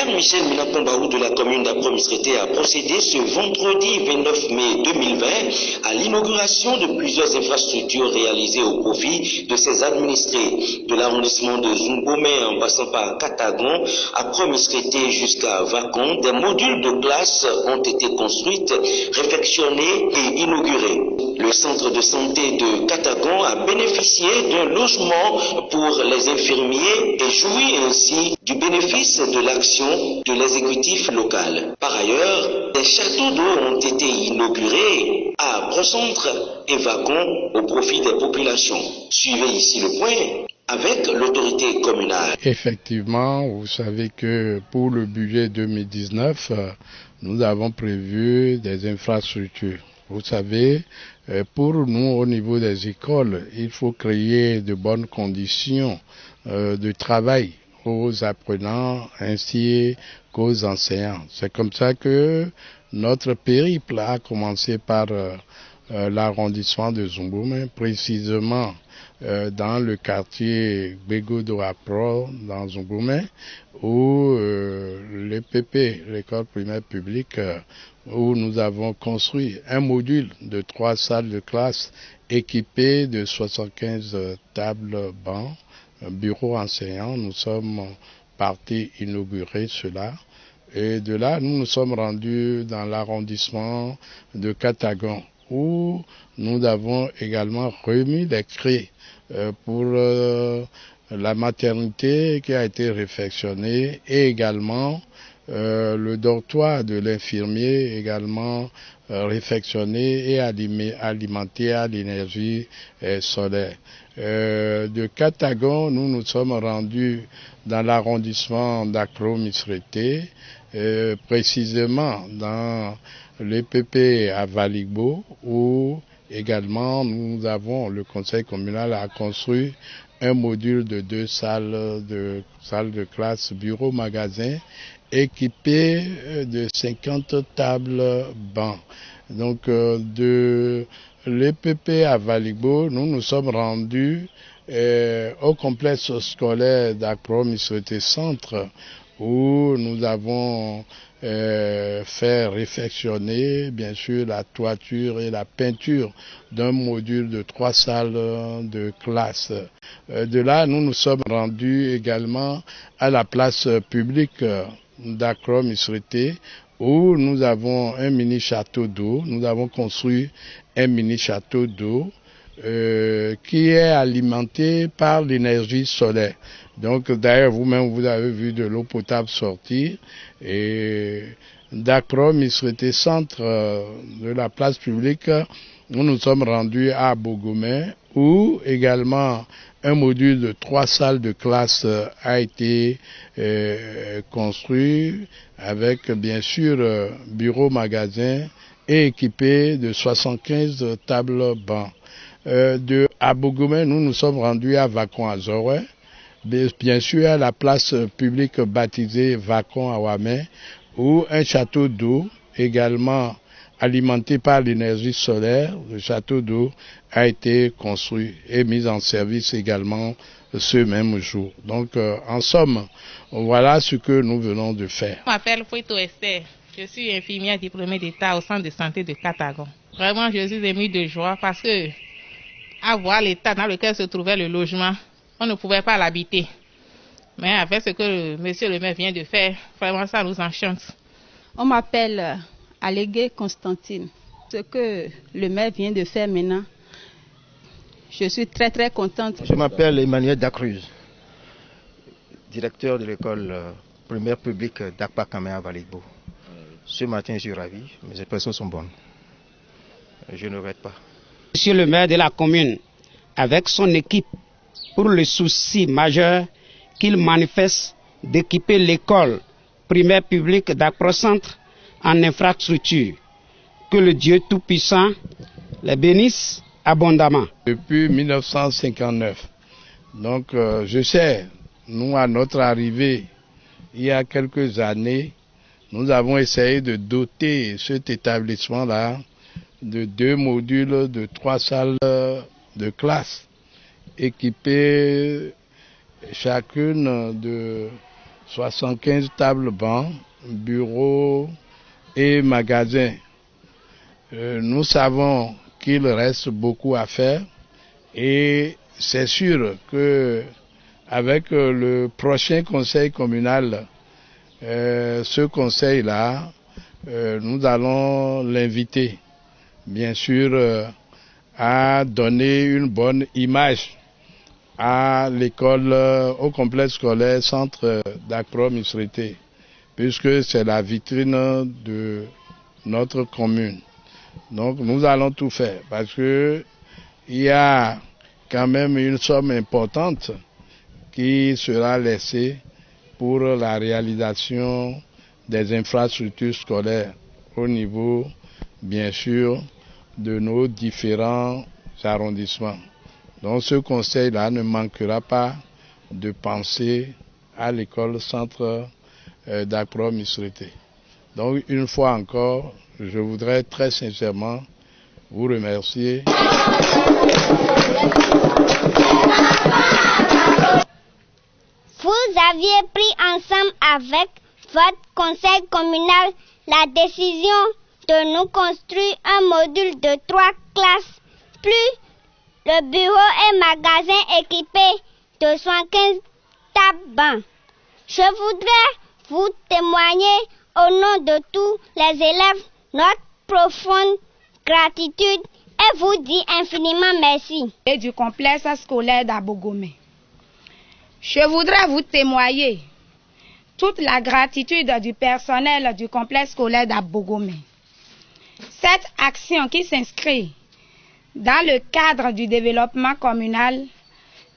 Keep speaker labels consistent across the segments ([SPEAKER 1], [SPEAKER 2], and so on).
[SPEAKER 1] maire Michel Minakombaou de la commune d'Apromissreté a procédé ce vendredi 29 mai 2020 à l'inauguration de plusieurs infrastructures réalisées au profit de ses administrés. De l'arrondissement de Zungbomé en passant par Katagon, Apromissreté jusqu'à Vacon, des modules de classe ont été construits, réfectionnés et inaugurés. Le centre de santé de Katagon a bénéficié d'un logement pour les infirmiers et jouit ainsi du bénéfice de l'action de l'exécutif local. Par ailleurs, des châteaux d'eau ont été inaugurés à Brocentre et Vacon au profit des populations. Suivez ici le point avec l'autorité communale.
[SPEAKER 2] Effectivement, vous savez que pour le budget 2019, nous avons prévu des infrastructures. Vous savez, pour nous, au niveau des écoles, il faut créer de bonnes conditions de travail aux apprenants ainsi qu'aux enseignants. C'est comme ça que notre périple a commencé par l'arrondissement de Zungbomé, précisément dans le quartier Bégodo-Apro, dans Zungbomé, où l'EPP, l'école primaire publique, où nous avons construit un module de 3 salles de classe équipées de 75 tables bancs, bureaux enseignants. Nous sommes partis inaugurer cela. Et de là, nous nous sommes rendus dans l'arrondissement de Katagon, où nous avons également remis les craies pour la maternité qui a été réfectionnée et également le dortoir de l'infirmier également réfectionné et alimenté à l'énergie solaire. De Katagon, nous nous sommes rendus dans l'arrondissement d'Akromissreté, précisément dans l'EPP à Valigbo, où également nous avons, le conseil communal a construit un module de 2 salles de classe, bureau, magasin, équipé de 50 tables bancs. Donc de l'EPP à Valigbo, nous nous sommes rendus au complexe scolaire d'Apromissreté Centre, où nous avons fait réfectionner bien sûr la toiture et la peinture d'un module de 3 salles de classe. De là, nous nous sommes rendus également à la place publique d'Apromissreté, où nous avons un mini château d'eau. Nous avons construit un mini château d'eau qui est alimenté par l'énergie solaire. Donc d'ailleurs vous-même vous avez vu de l'eau potable sortir, et d'Apromissreté Centre de la place publique, nous nous sommes rendus à Bogomé, où également un module de 3 salles de classe a été construit avec bien sûr bureau, magasin et équipé de 75 tables bancs. De Bogomé, nous nous sommes rendus à Vacon-Azoré, bien sûr à la place publique baptisée Vacon-Awamé, où un château d'eau également alimenté par l'énergie solaire, le château d'eau a été construit et mis en service également ce même jour. Donc en somme, voilà ce que nous venons de faire.
[SPEAKER 3] Je m'appelle Fouito Esther, je suis infirmière diplômée d'État au centre de santé de Katagon. Vraiment, je suis émue de joie parce que à voir l'état dans lequel se trouvait le logement, on ne pouvait pas l'habiter. Mais avec ce que monsieur le maire vient de faire, vraiment ça nous enchante.
[SPEAKER 4] On m'appelle Allégué Constantine. Ce que le maire vient de faire maintenant, je suis très très contente.
[SPEAKER 5] Je m'appelle Emmanuel Dacruz, directeur de l'école primaire publique d'Akpakamé à Valigbo. Ce matin, je suis ravi, mes impressions sont bonnes. Je ne regrette pas.
[SPEAKER 6] Monsieur le maire de la commune, avec son équipe, pour le souci majeur qu'il manifeste d'équiper l'école primaire publique d'Aprocentre en infrastructure. Que le Dieu Tout-Puissant les bénisse abondamment.
[SPEAKER 2] Depuis 1959, donc je sais, nous à notre arrivée, il y a quelques années, nous avons essayé de doter cet établissement-là de 2 modules de 3 salles de classe, équipées chacune de 75 tables bancs, bureaux et magasins. Nous savons qu'il reste beaucoup à faire et c'est sûr que avec le prochain conseil communal, ce conseil-là, nous allons l'inviter, bien sûr, à donner une bonne image à l'école, au complexe scolaire Centre d'Akpro Misrété, puisque c'est la vitrine de notre commune. Donc nous allons tout faire parce que il y a quand même une somme importante qui sera laissée pour la réalisation des infrastructures scolaires au niveau, bien sûr, de nos différents arrondissements. Donc ce conseil-là ne manquera pas de penser à l'école Centre d'Akpro Misrété. Donc une fois encore, je voudrais très sincèrement vous remercier.
[SPEAKER 7] Vous aviez pris ensemble avec votre conseil communal la décision de nous construire un module de 3 classes, plus le bureau et magasin équipés de 75 tables bancs. Je voudrais vous témoigner au nom de tous les élèves notre profonde gratitude et vous dire infiniment merci.
[SPEAKER 8] Et du complexe scolaire d'Abogomé. Je voudrais vous témoigner toute la gratitude du personnel du complexe scolaire d'Abogomé. Cette action qui s'inscrit dans le cadre du développement communal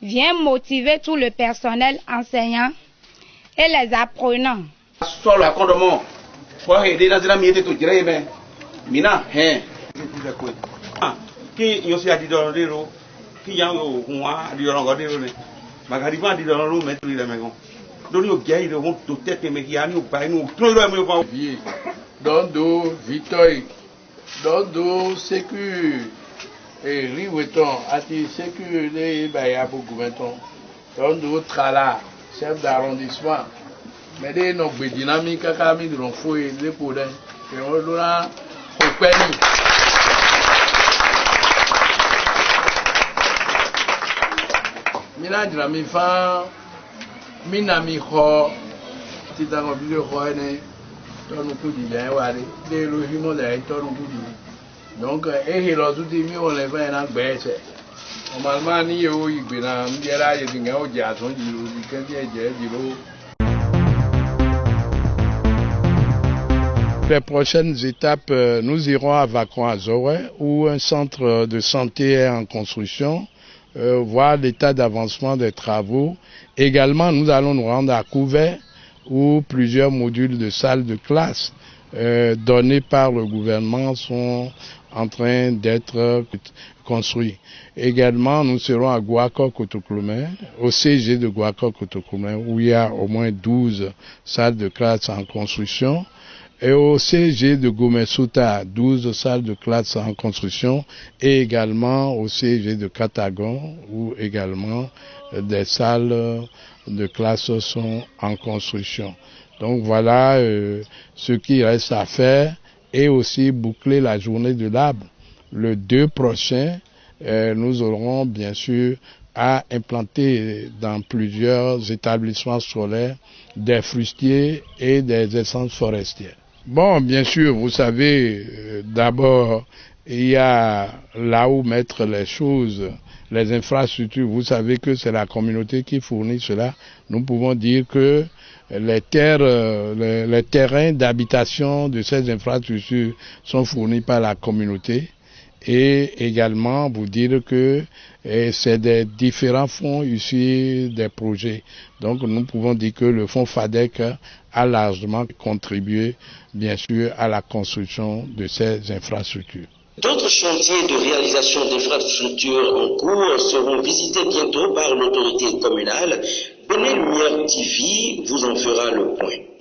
[SPEAKER 8] vient motiver tout le personnel enseignant et les apprenants.
[SPEAKER 2] Dondo Vitoy, Dondo Sécu, et Riweton, Ati Sécu, les Bayabou Gouventon, Dondo Trala, chef d'arrondissement, mais des noms dynamiques à Camille de l'Enfoué, les Poudins, et on l'a compagnie. Mina dynamique, Mina Miho, Titan de Roine. Donc, les prochaines étapes, nous irons à Vakon-Azoré, où un centre de santé est en construction, voir l'état d'avancement des travaux. Également, nous allons nous rendre à Couvert, où plusieurs modules de salles de classe donnés par le gouvernement sont en train d'être construits. Également, nous serons à Gouakor-Kotokloumé, au CG de Gouakor-Kotokloumé, où il y a au moins 12 salles de classe en construction, et au CG de Gomesouta, 12 salles de classe en construction, et également au CG de Katagon, où également des salles de classe sont en construction. Donc voilà ce qui reste à faire, et aussi boucler la journée de l'arbre. Le 2 prochain, nous aurons bien sûr à implanter dans plusieurs établissements scolaires des fruitiers et des essences forestières. Bon, bien sûr, vous savez, d'abord, il y a là où mettre les choses, les infrastructures. Vous savez que c'est la communauté qui fournit cela. Nous pouvons dire que les terrains d'habitation de ces infrastructures sont fournis par la communauté. Et également vous dire que c'est des différents fonds issus des projets. Donc nous pouvons dire que le fonds FADEC a largement contribué, bien sûr, à la construction de ces infrastructures.
[SPEAKER 1] D'autres chantiers de réalisation d'infrastructures en cours seront visités bientôt par l'autorité communale. Bonnets Lumière TV vous en fera le point.